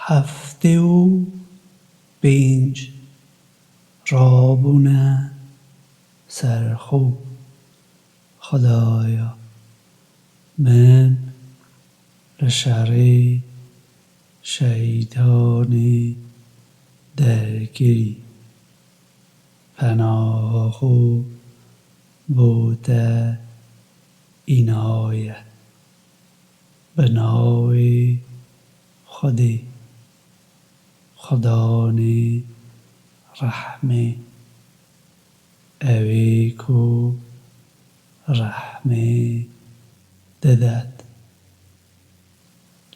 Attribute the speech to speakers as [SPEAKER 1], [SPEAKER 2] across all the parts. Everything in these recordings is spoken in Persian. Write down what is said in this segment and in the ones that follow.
[SPEAKER 1] 75 رابونه سرخو. خدایا من لشر شیطان درگیری، پناه خو بوده اینایه به ناوی خودی. خدانی رحمه اوی کو رحمه ددد،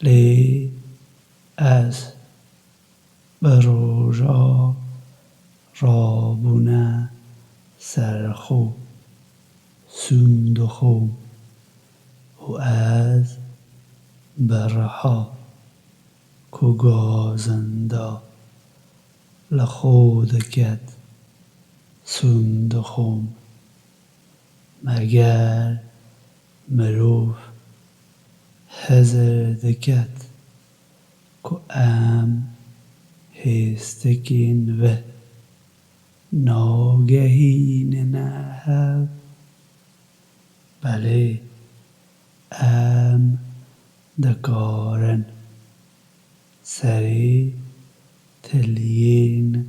[SPEAKER 1] لی از بروژا رابونه سرخو سندخو و از برها کو گازندا لخود کد سندخم. مگر مروف هزر دکد کو ام هستکین و ناگهین نه، بله ام دکارن سری تلین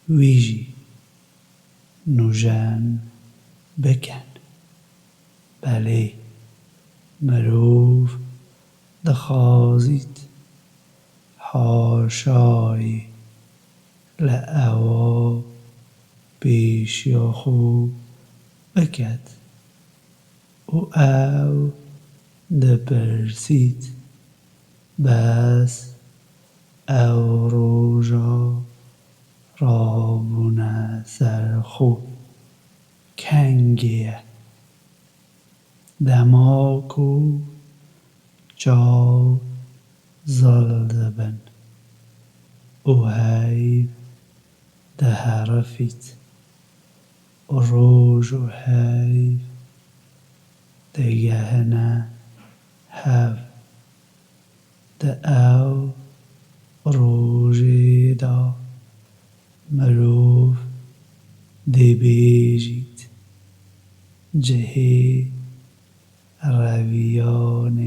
[SPEAKER 1] ویجی نوژن بکن. بله مروف دخازید حاشای لعوا پیشیا خو بکد او دپرسید بس او روژا رابونه سرخو کنگیه. دماکو جا زالدبن او هیف ده حرفیت روژ و هیف دگهنه هف ده او روژی دا مروف دی بیجید جهی رویان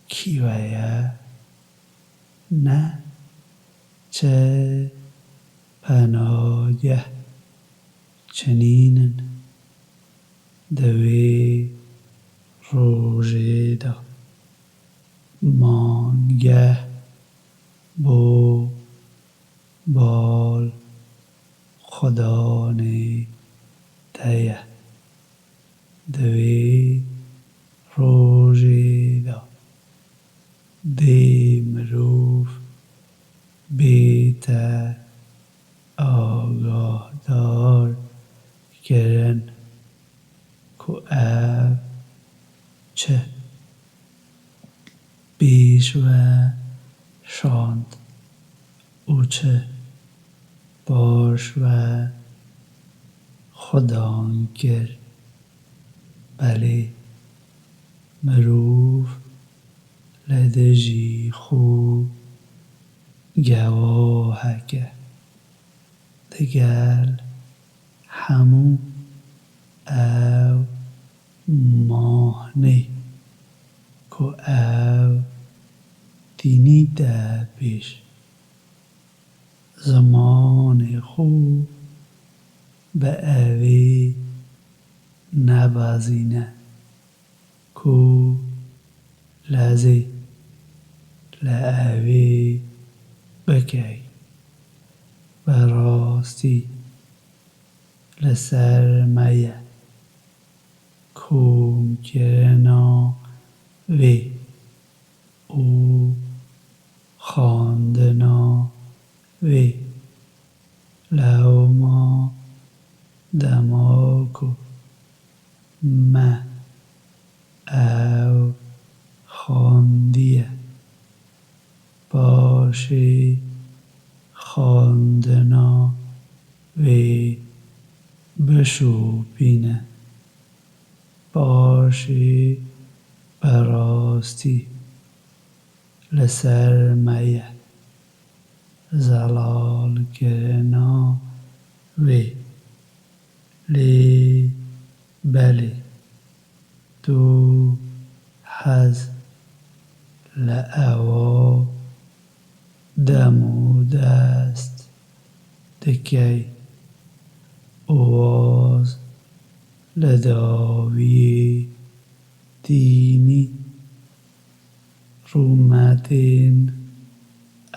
[SPEAKER 1] کیویه نه چه پناگه چنینن دوی روژه دا مانگه بو بال خدانه تیه دوی روژه دا دی مروف بیت آگاه دار کرن کو اف چه بیش و شاند او چه باش و خدانگر. بله مروف لدجی خو گواهکه دگل همو او ماهنه کو او دینی ده پیش زمان خو به اوی نبازینه کو لازی لعوی بکی براستی لسر میه کوم کرنا وی او خواندنا وی لوما دماکو ما او خواندیه باشی خواندنا وی بشوپینه باشی براستی لسر میه زلال گرنا وی لی بلی دو حز لعوا دم و دست دکی اواز لداوی دینی رومدین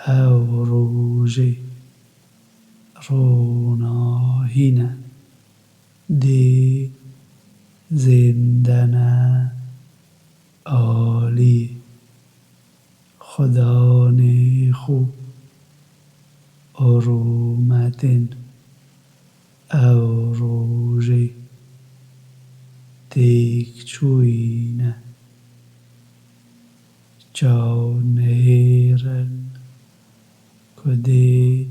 [SPEAKER 1] او روژی روناهینه دی زندنه عالی خدا نیخو ارومدین او روژی دیک چوینه جانیرن کدی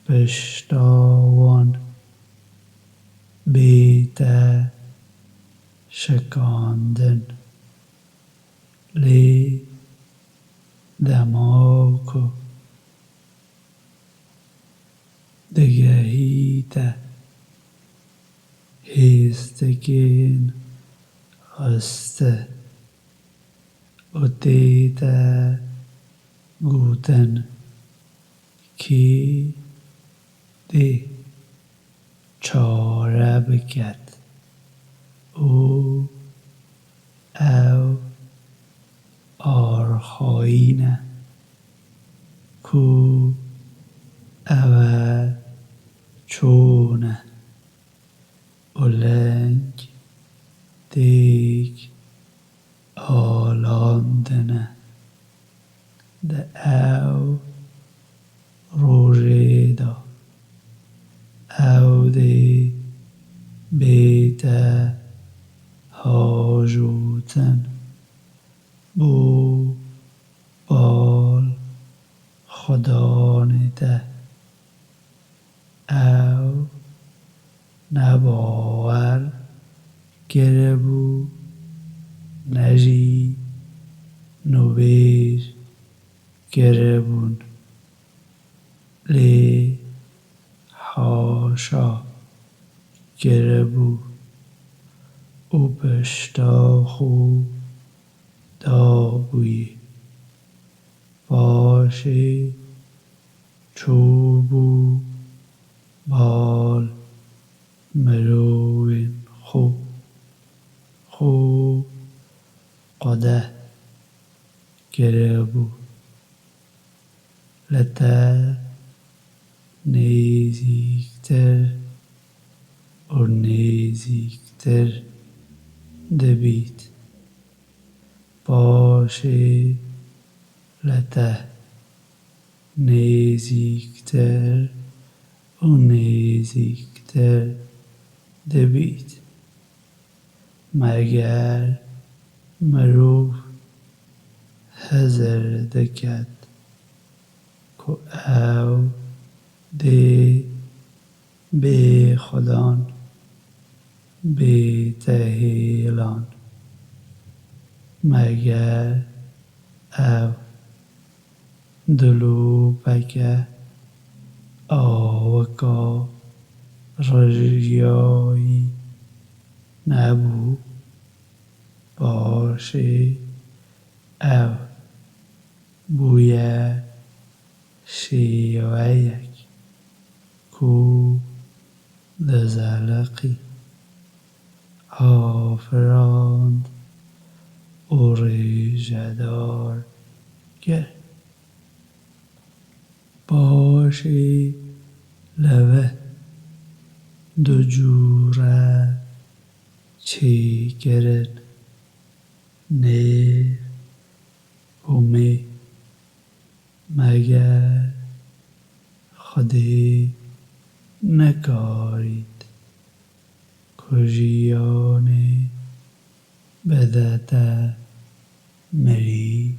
[SPEAKER 1] پشتاوان بیته شکاندن لی دماکو دگهیته هیستگین غسته و دیده گوتن کی دی چاره بکد او آرخاینه کو او چونه اولنگ دیگ آلاندنه ده او روژیدا او دی بیته هاجوتن بو بال خدا نیده او نباور گربو نجی نویر گربون لی حاشا گربو او پشتا خو دابوی باشی چوبو بال مروین خو قده گربو لته نیزیکتر و نیزیکتر دبید باشی لته نیزیکتر و نیزیکتر دبید مگر مروف هزر دکد که او دی بی خدان بی تهیلان مگر او دلو بکه آوکا رجیایی نبو باشی او بویه شیویک کو دزلقی آفراند و ریجدار گر باشی لوه دو جوره چی گرن نیر بومی مگر خودی نکارید کجیانی بدت مری